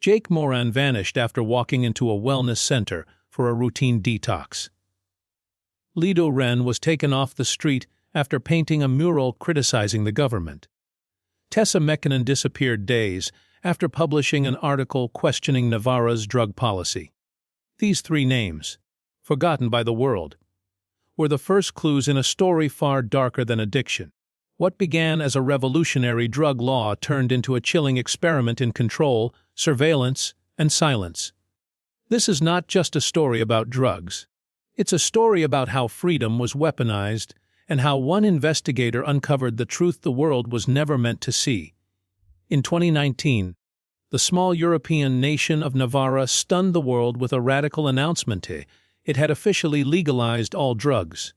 Jake Moran vanished after walking into a wellness center for a routine detox. Lido Ren was taken off the street after painting a mural criticizing the government. Tessa Mekkonen disappeared days after publishing an article questioning Navara's drug policy. These three names, forgotten by the world, were the first clues in a story far darker than addiction. What began as a revolutionary drug law turned into a chilling experiment in control, surveillance, and silence. This is not just a story about drugs. It's a story about how freedom was weaponized and how one investigator uncovered the truth the world was never meant to see. In 2019, the small European nation of Navara stunned the world with a radical announcement. It had officially legalized all drugs.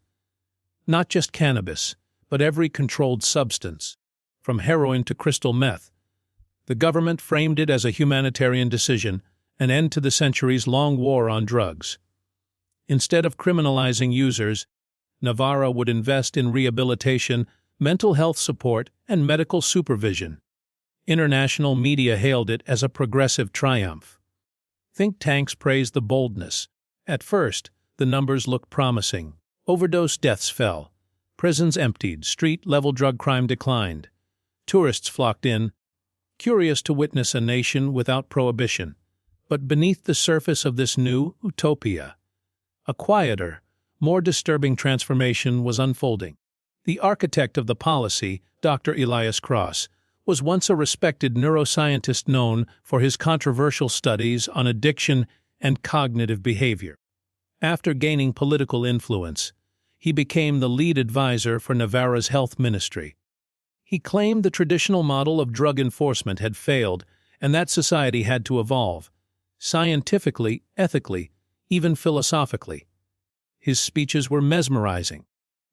Not just cannabis, but every controlled substance, from heroin to crystal meth. The government framed it as a humanitarian decision, an end to the centuries-long war on drugs. Instead of criminalizing users, Navara would invest in rehabilitation, mental health support, and medical supervision. International media hailed it as a progressive triumph. Think tanks praised the boldness. At first, the numbers looked promising. Overdose deaths fell. Prisons emptied, street-level drug crime declined. Tourists flocked in, curious to witness a nation without prohibition. But beneath the surface of this new utopia, a quieter, more disturbing transformation was unfolding. The architect of the policy, Dr. Elias Cross, was once a respected neuroscientist known for his controversial studies on addiction and cognitive behavior. After gaining political influence, he became the lead advisor for Navara's health ministry. He claimed the traditional model of drug enforcement had failed and that society had to evolve, scientifically, ethically, even philosophically. His speeches were mesmerizing.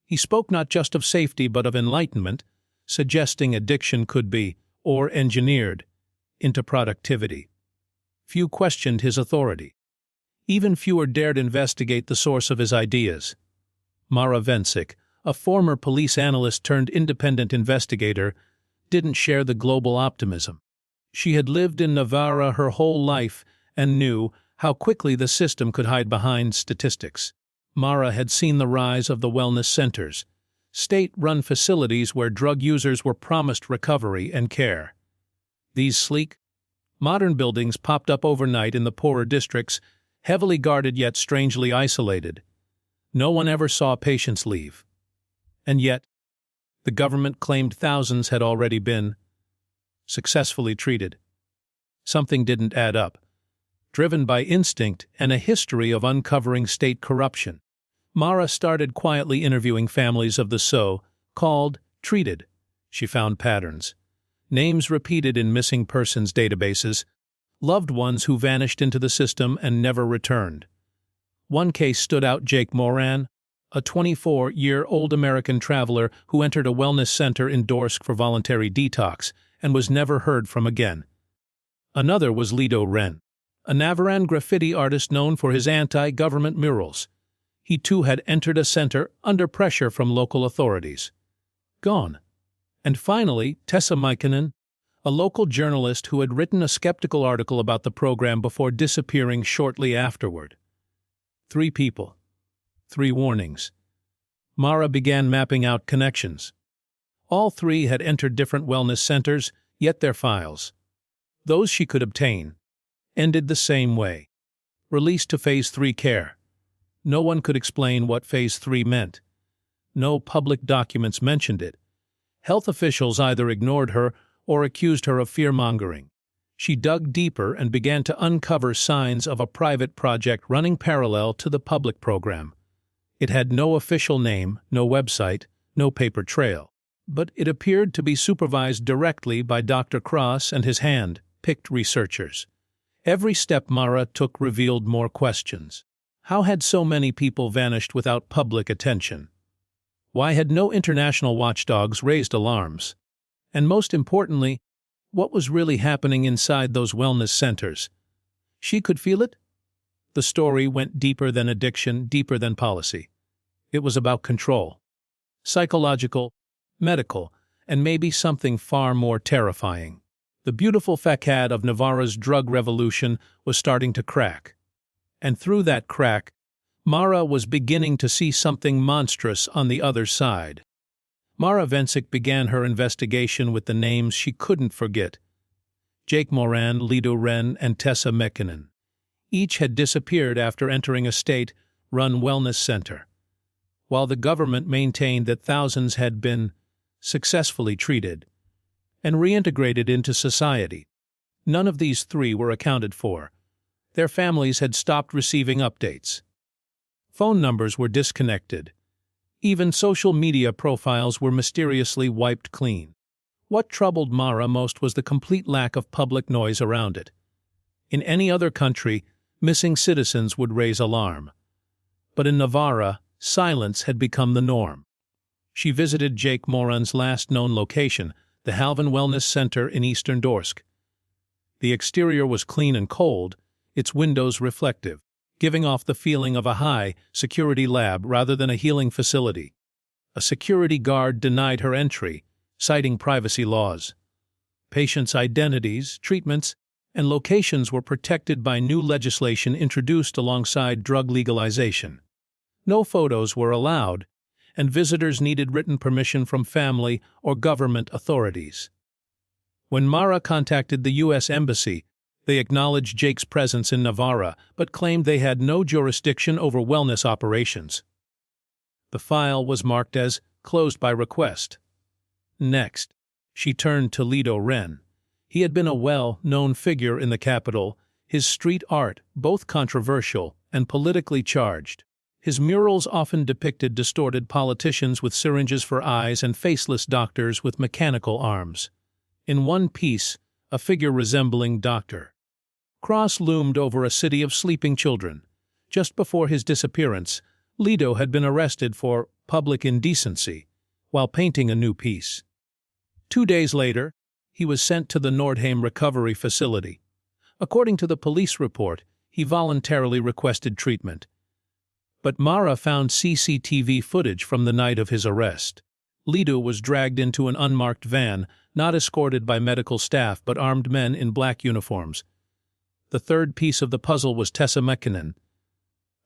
He spoke not just of safety but of enlightenment, suggesting addiction could be, or engineered, into productivity. Few questioned his authority. Even fewer dared investigate the source of his ideas. Mara Vensik, a former police analyst turned independent investigator, didn't share the global optimism. She had lived in Navara her whole life and knew how quickly the system could hide behind statistics. Mara had seen the rise of the wellness centers, state-run facilities where drug users were promised recovery and care. These sleek, modern buildings popped up overnight in the poorer districts, heavily guarded yet strangely isolated. No one ever saw patients leave. And yet, the government claimed thousands had already been successfully treated. Something didn't add up. Driven by instinct and a history of uncovering state corruption, Mara started quietly interviewing families of the so-called treated. She found patterns. Names repeated in missing persons databases, loved ones who vanished into the system and never returned. One case stood out: Jake Moran, a 24-year-old American traveler who entered a wellness center in Dorsk for voluntary detox and was never heard from again. Another was Lido Ren, a Navaran graffiti artist known for his anti-government murals. He too had entered a center under pressure from local authorities. Gone. And finally, Tessa Mekkonen, a local journalist who had written a skeptical article about the program before disappearing shortly afterward. 3 people. 3 warnings. Mara began mapping out connections. All 3 had entered different wellness centers, yet their files, those she could obtain, ended the same way. Released to Phase 3 care. No one could explain what Phase 3 meant. No public documents mentioned it. Health officials either ignored her or accused her of fear-mongering. She dug deeper and began to uncover signs of a private project running parallel to the public program. It had no official name, no website, no paper trail, but it appeared to be supervised directly by Dr. Cross and his hand-picked researchers. Every step Mara took revealed more questions. How had so many people vanished without public attention? Why had no international watchdogs raised alarms? And most importantly, what was really happening inside those wellness centers? She could feel it. The story went deeper than addiction, deeper than policy. It was about control. Psychological, medical, and maybe something far more terrifying. The beautiful facade of Navara's drug revolution was starting to crack. And through that crack, Mara was beginning to see something monstrous on the other side. Mara Vensik began her investigation with the names she couldn't forget: Jake Moran, Lido Ren, and Tessa Mekinen. Each had disappeared after entering a state-run wellness center, while the government maintained that thousands had been successfully treated and reintegrated into society. None of these three were accounted for. Their families had stopped receiving updates. Phone numbers were disconnected. Even social media profiles were mysteriously wiped clean. What troubled Mara most was the complete lack of public noise around it. In any other country, missing citizens would raise alarm. But in Navara, silence had become the norm. She visited Jake Moran's last known location, the Halvan Wellness Center in eastern Dorsk. The exterior was clean and cold, its windows reflective, giving off the feeling of a high-security lab rather than a healing facility. A security guard denied her entry, citing privacy laws. Patients' identities, treatments, and locations were protected by new legislation introduced alongside drug legalization. No photos were allowed, and visitors needed written permission from family or government authorities. When Mara contacted the U.S. Embassy, they acknowledged Jake's presence in Navara, but claimed they had no jurisdiction over wellness operations. The file was marked as closed by request. Next, she turned to Lido Ren. He had been a well-known figure in the capital, his street art both controversial and politically charged. His murals often depicted distorted politicians with syringes for eyes and faceless doctors with mechanical arms. In one piece, a figure resembling Dr. Cross loomed over a city of sleeping children. Just before his disappearance, Lido had been arrested for public indecency while painting a new piece. 2 days later, he was sent to the Nordheim recovery facility. According to the police report, he voluntarily requested treatment. But Mara found CCTV footage from the night of his arrest. Lido was dragged into an unmarked van, not escorted by medical staff but armed men in black uniforms. The third piece of the puzzle was Tessa Mekinen.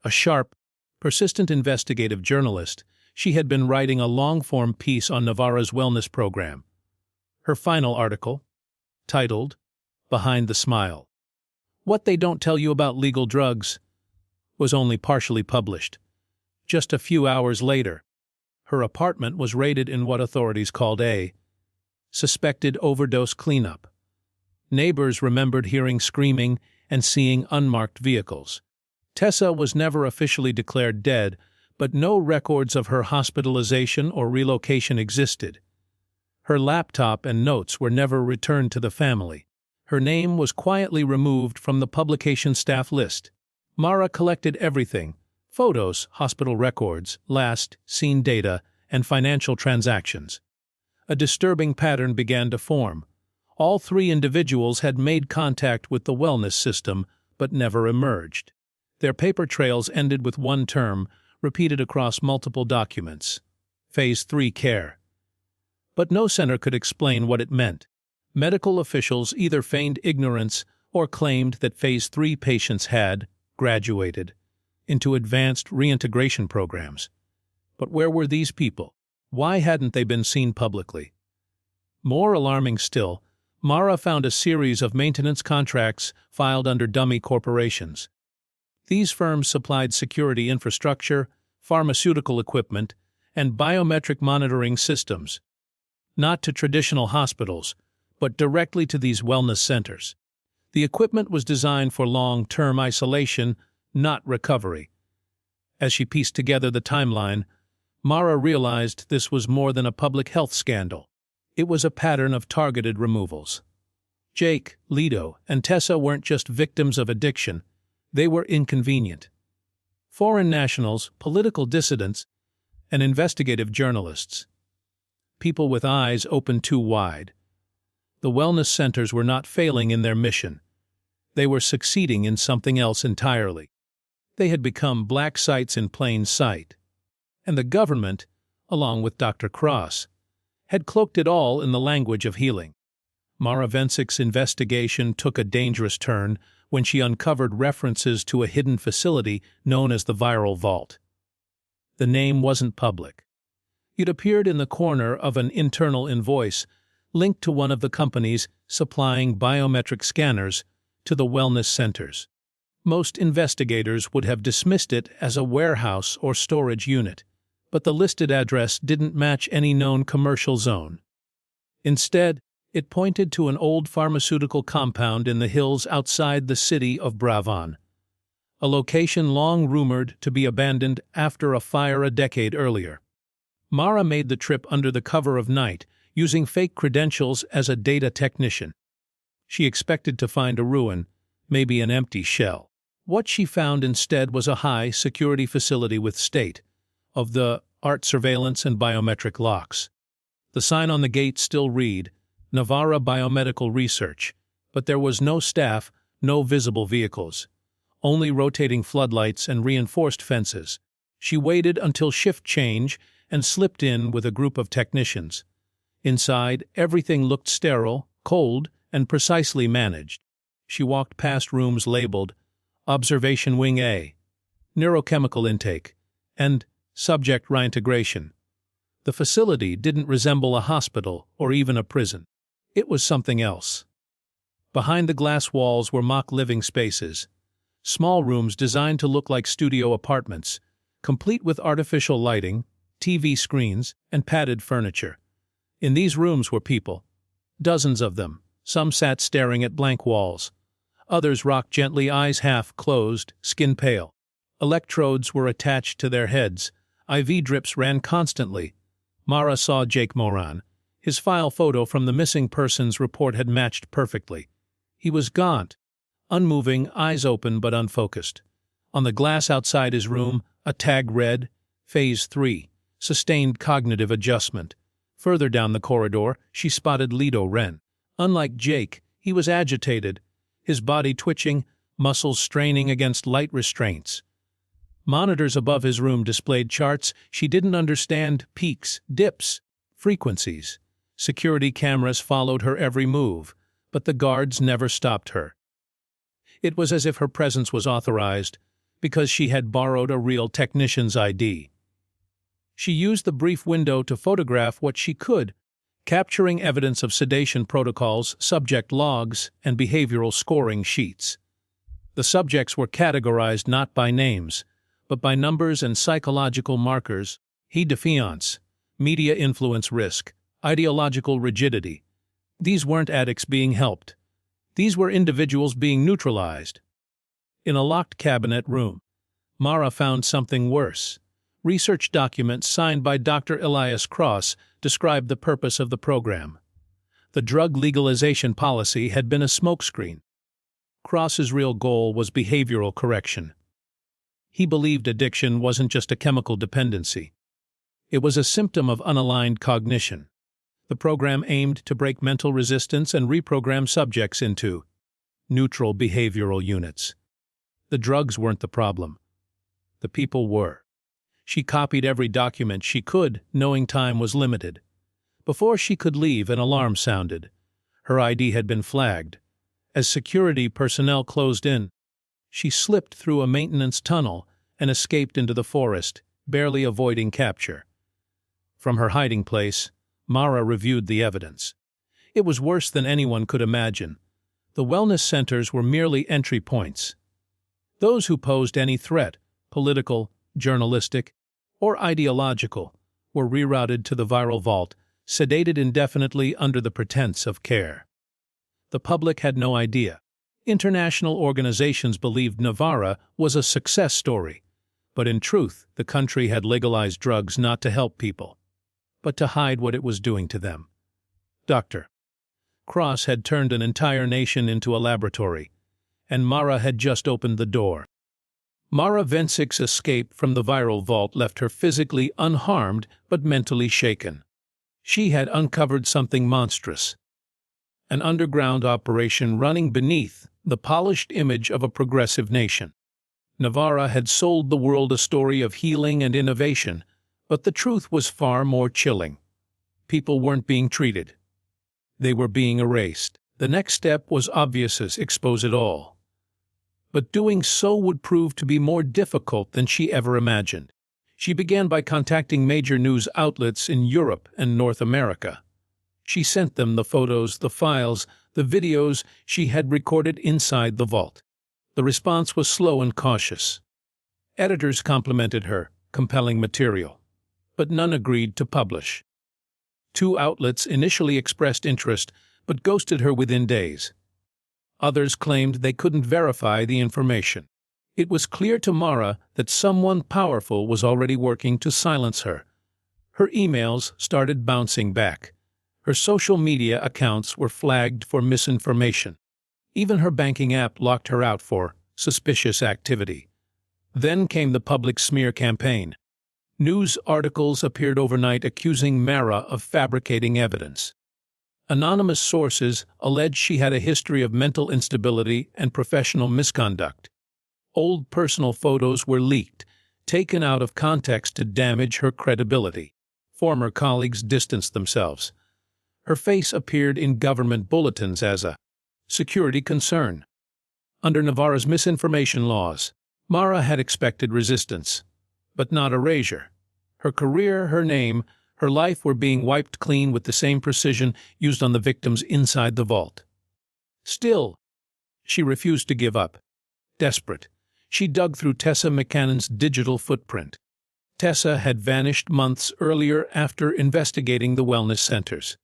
A sharp, persistent investigative journalist, she had been writing a long-form piece on Navara's wellness program. Her final article, titled "Behind the Smile: What They Don't Tell You About Legal Drugs," was only partially published. Just a few hours later, her apartment was raided in what authorities called a suspected overdose cleanup. Neighbors remembered hearing screaming and seeing unmarked vehicles. Tessa was never officially declared dead, but no records of her hospitalization or relocation existed. Her laptop and notes were never returned to the family. Her name was quietly removed from the publication staff list. Mara collected everything: photos, hospital records, last seen data, and financial transactions. A disturbing pattern began to form. All three individuals had made contact with the wellness system, but never emerged. Their paper trails ended with one term, repeated across multiple documents: Phase 3 care. But no center could explain what it meant. Medical officials either feigned ignorance or claimed that Phase 3 patients had graduated into advanced reintegration programs. But where were these people? Why hadn't they been seen publicly? More alarming still, Mara found a series of maintenance contracts filed under dummy corporations. These firms supplied security infrastructure, pharmaceutical equipment, and biometric monitoring systems, not to traditional hospitals, but directly to these wellness centers. The equipment was designed for long-term isolation, not recovery. As she pieced together the timeline, Mara realized this was more than a public health scandal. It was a pattern of targeted removals. Jake, Lido, and Tessa weren't just victims of addiction, they were inconvenient. Foreign nationals, political dissidents, and investigative journalists. People with eyes open too wide. The wellness centers were not failing in their mission. They were succeeding in something else entirely. They had become black sites in plain sight. And the government, along with Dr. Cross, had cloaked it all in the language of healing. Mara Vensik's investigation took a dangerous turn when she uncovered references to a hidden facility known as the Viral Vault. The name wasn't public. It appeared in the corner of an internal invoice linked to one of the companies supplying biometric scanners to the wellness centers. Most investigators would have dismissed it as a warehouse or storage unit, but the listed address didn't match any known commercial zone. Instead, it pointed to an old pharmaceutical compound in the hills outside the city of Bravon, a location long rumored to be abandoned after a fire a decade earlier. Mara made the trip under the cover of night, using fake credentials as a data technician. She expected to find a ruin, maybe an empty shell. What she found instead was a high-security facility with state-of-the-art surveillance and biometric locks. The sign on the gate still read, Navara Biomedical Research, but there was no staff, no visible vehicles, only rotating floodlights and reinforced fences. She waited until shift change and slipped in with a group of technicians. Inside, everything looked sterile, cold, and precisely managed. She walked past rooms labeled Observation Wing A, Neurochemical Intake, and Subject Reintegration. The facility didn't resemble a hospital or even a prison. It was something else. Behind the glass walls were mock living spaces, small rooms designed to look like studio apartments, complete with artificial lighting, TV screens, and padded furniture. In these rooms were people, dozens of them. Some sat staring at blank walls. Others rocked gently, eyes half closed, skin pale. Electrodes were attached to their heads. IV drips ran constantly. Mara saw Jake Moran. His file photo from the missing persons report had matched perfectly. He was gaunt, unmoving, eyes open but unfocused. On the glass outside his room, a tag read, Phase 3, Sustained Cognitive Adjustment. Further down the corridor, she spotted Lido Ren. Unlike Jake, he was agitated, his body twitching, muscles straining against light restraints. Monitors above his room displayed charts she didn't understand, peaks, dips, frequencies. Security cameras followed her every move, but the guards never stopped her. It was as if her presence was authorized, because she had borrowed a real technician's ID. She used the brief window to photograph what she could, capturing evidence of sedation protocols, subject logs, and behavioral scoring sheets. The subjects were categorized not by names, but by numbers and psychological markers: defiance, media influence risk, ideological rigidity. These weren't addicts being helped. These were individuals being neutralized. In a locked cabinet room, Mara found something worse. Research documents signed by Dr. Elias Cross described the purpose of the program. The drug legalization policy had been a smokescreen. Cross's real goal was behavioral correction. He believed addiction wasn't just a chemical dependency. It was a symptom of unaligned cognition. The program aimed to break mental resistance and reprogram subjects into neutral behavioral units. The drugs weren't the problem. The people were. She copied every document she could, knowing time was limited. Before she could leave, an alarm sounded. Her ID had been flagged. As security personnel closed in, she slipped through a maintenance tunnel and escaped into the forest, barely avoiding capture. From her hiding place, Mara reviewed the evidence. It was worse than anyone could imagine. The wellness centers were merely entry points. Those who posed any threat, political, journalistic, or ideological, were rerouted to the Viral Vault, sedated indefinitely under the pretense of care. The public had no idea. International organizations believed Navara was a success story, but in truth, the country had legalized drugs not to help people, but to hide what it was doing to them. Dr. Cross had turned an entire nation into a laboratory, and Mara had just opened the door. Mara Vensik's escape from the Viral Vault left her physically unharmed but mentally shaken. She had uncovered something monstrous. An underground operation running beneath the polished image of a progressive nation. Navara had sold the world a story of healing and innovation, but the truth was far more chilling. People weren't being treated. They were being erased. The next step was obvious: expose it all. But doing so would prove to be more difficult than she ever imagined. She began by contacting major news outlets in Europe and North America. She sent them the photos, the files, the videos she had recorded inside the vault. The response was slow and cautious. Editors complimented her, compelling material, but none agreed to publish. 2 outlets initially expressed interest, but ghosted her within days. Others claimed they couldn't verify the information. It was clear to Mara that someone powerful was already working to silence her. Her emails started bouncing back. Her social media accounts were flagged for misinformation. Even her banking app locked her out for suspicious activity. Then came the public smear campaign. News articles appeared overnight accusing Mara of fabricating evidence. Anonymous sources alleged she had a history of mental instability and professional misconduct. Old personal photos were leaked, taken out of context to damage her credibility. Former colleagues distanced themselves. Her face appeared in government bulletins as a security concern. Under Navara's misinformation laws, Mara had expected resistance, but not erasure. Her career, her name, her life were being wiped clean with the same precision used on the victims inside the vault. Still, she refused to give up. Desperate, she dug through Tessa McCannon's digital footprint. Tessa had vanished months earlier after investigating the wellness centers.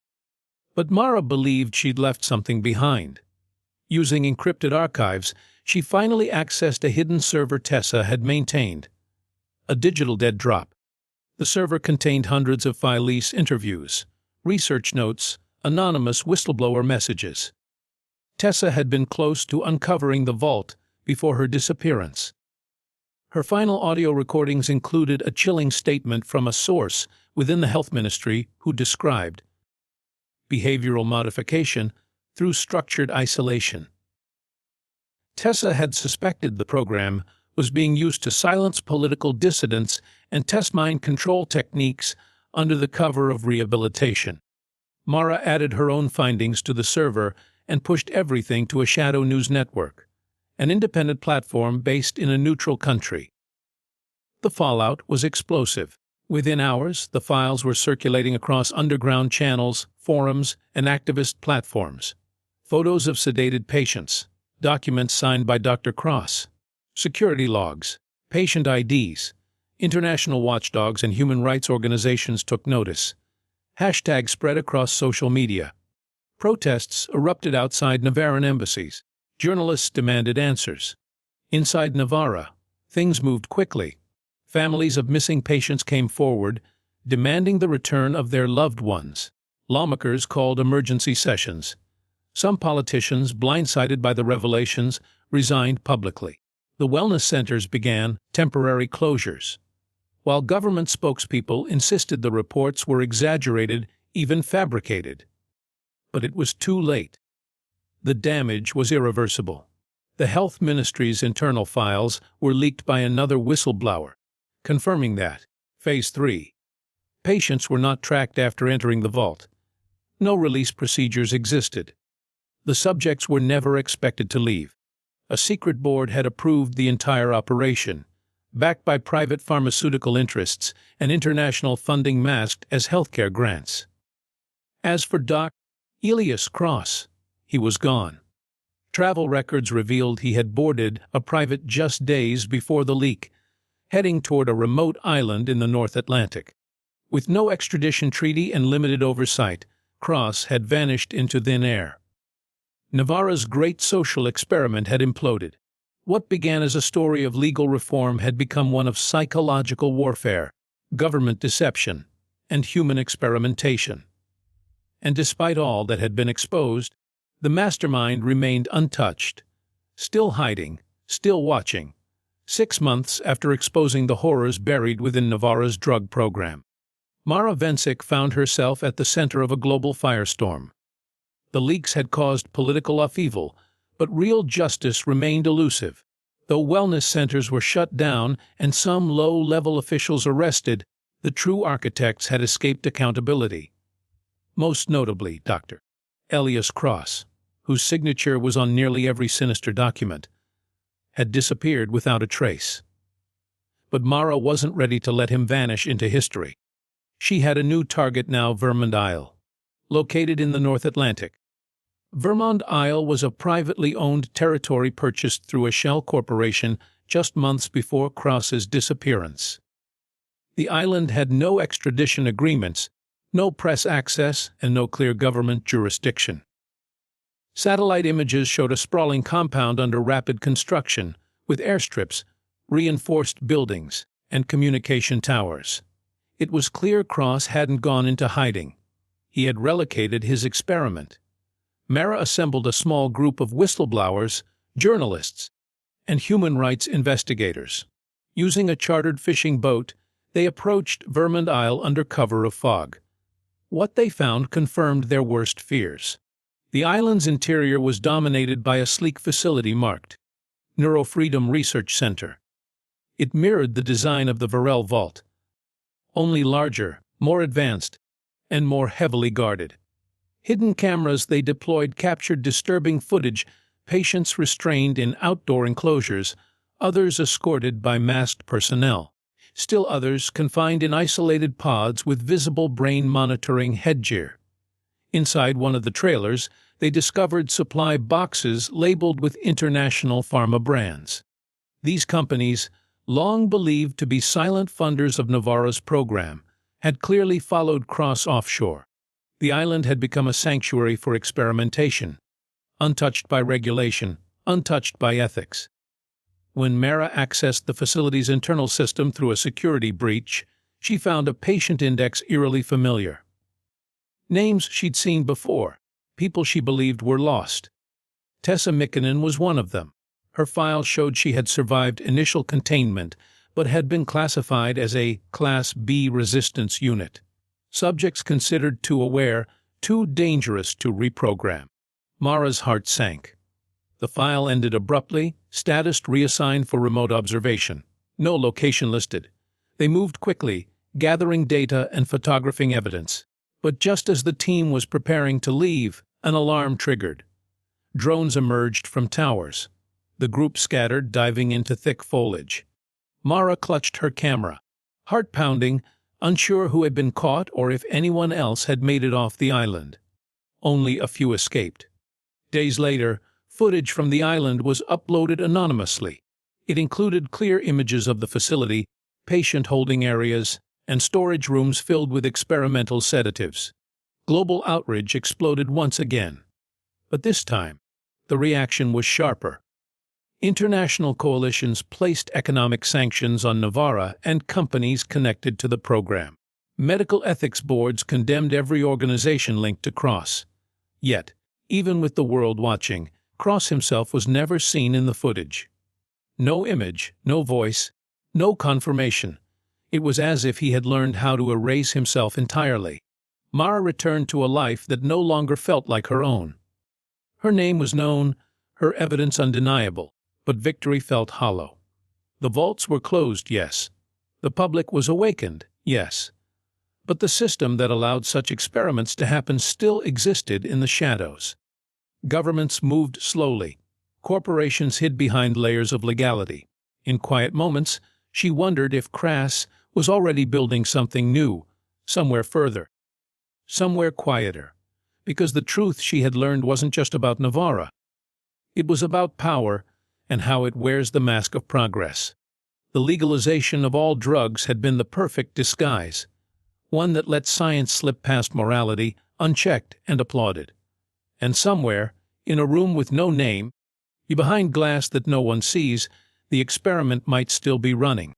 But Mara believed she'd left something behind. Using encrypted archives, she finally accessed a hidden server Tessa had maintained. A digital dead drop. The server contained hundreds of filees interviews, research notes, anonymous whistleblower messages. Tessa had been close to uncovering the vault before her disappearance. Her final audio recordings included a chilling statement from a source within the health ministry who described behavioral modification through structured isolation. Tessa had suspected the program was being used to silence political dissidents and test mind control techniques under the cover of rehabilitation. Mara added her own findings to the server and pushed everything to a shadow news network, an independent platform based in a neutral country. The fallout was explosive. Within hours, the files were circulating across underground channels, forums, and activist platforms. Photos of sedated patients, documents signed by Dr. Cross, security logs, patient IDs. International watchdogs and human rights organizations took notice. Hashtags spread across social media. Protests erupted outside Navaran embassies. Journalists demanded answers. Inside Navara, things moved quickly. Families of missing patients came forward, demanding the return of their loved ones. Lawmakers called emergency sessions. Some politicians, blindsided by the revelations, resigned publicly. The wellness centers began temporary closures, while government spokespeople insisted the reports were exaggerated, even fabricated. But it was too late. The damage was irreversible. The health ministry's internal files were leaked by another whistleblower, confirming that, Phase 3, patients were not tracked after entering the vault. No release procedures existed. The subjects were never expected to leave. A secret board had approved the entire operation, backed by private pharmaceutical interests and international funding masked as healthcare grants. As for Dr. Elias Cross, he was gone. Travel records revealed he had boarded a private just days before the leak, heading toward a remote island in the North Atlantic. With no extradition treaty and limited oversight, Cross had vanished into thin air. Navara's great social experiment had imploded. What began as a story of legal reform had become one of psychological warfare, government deception, and human experimentation. And despite all that had been exposed, the mastermind remained untouched, still hiding, still watching, 6 months after exposing the horrors buried within Navara's drug program. Mara Vensik found herself at the center of a global firestorm. The leaks had caused political upheaval, but real justice remained elusive. Though wellness centers were shut down and some low-level officials arrested, the true architects had escaped accountability. Most notably, Dr. alias Cross, whose signature was on nearly every sinister document, had disappeared without a trace. But Mara wasn't ready to let him vanish into history. She had a new target now: Vermont Isle, located in the North Atlantic. Vermont Isle was a privately owned territory purchased through a shell corporation just months before Cross's disappearance. The island had no extradition agreements, no press access, and no clear government jurisdiction. Satellite images showed a sprawling compound under rapid construction, with airstrips, reinforced buildings, and communication towers. It was clear Cross hadn't gone into hiding. He had relocated his experiment. Mara assembled a small group of whistleblowers, journalists, and human rights investigators. Using a chartered fishing boat, they approached Vermont Isle under cover of fog. What they found confirmed their worst fears. The island's interior was dominated by a sleek facility marked Neurofreedom Research Center. It mirrored the design of the Varel Vault, only larger, more advanced, and more heavily guarded. Hidden cameras they deployed captured disturbing footage: patients restrained in outdoor enclosures, others escorted by masked personnel, still others confined in isolated pods with visible brain monitoring headgear. Inside one of the trailers, they discovered supply boxes labeled with international pharma brands. These companies, long believed to be silent funders of Navara's program, had clearly followed Cross offshore. The island had become a sanctuary for experimentation, untouched by regulation, untouched by ethics. When Mara accessed the facility's internal system through a security breach, she found a patient index eerily familiar. Names she'd seen before, people she believed were lost. Tessa Mikkonen was one of them. Her file showed she had survived initial containment, but had been classified as a Class B resistance unit. Subjects considered too aware, too dangerous to reprogram. Mara's heart sank. The file ended abruptly, status reassigned for remote observation. No location listed. They moved quickly, gathering data and photographing evidence. But just as the team was preparing to leave, an alarm triggered. Drones emerged from towers. The group scattered, diving into thick foliage. Mara clutched her camera, heart pounding, unsure who had been caught or if anyone else had made it off the island. Only a few escaped. Days later, footage from the island was uploaded anonymously. It included clear images of the facility, patient holding areas, and storage rooms filled with experimental sedatives. Global outrage exploded once again. But this time, the reaction was sharper. International coalitions placed economic sanctions on Navara and companies connected to the program. Medical ethics boards condemned every organization linked to Cross. Yet, even with the world watching, Cross himself was never seen in the footage. No image, no voice, no confirmation. It was as if he had learned how to erase himself entirely. Mara returned to a life that no longer felt like her own. Her name was known, her evidence undeniable, but victory felt hollow. The vaults were closed, yes. The public was awakened, yes. But the system that allowed such experiments to happen still existed in the shadows. Governments moved slowly. Corporations hid behind layers of legality. In quiet moments, she wondered if Cross was already building something new, somewhere further, somewhere quieter, because the truth she had learned wasn't just about Navara. It was about power and how it wears the mask of progress. The legalization of all drugs had been the perfect disguise, one that let science slip past morality, unchecked and applauded. And somewhere, in a room with no name, behind glass that no one sees, the experiment might still be running.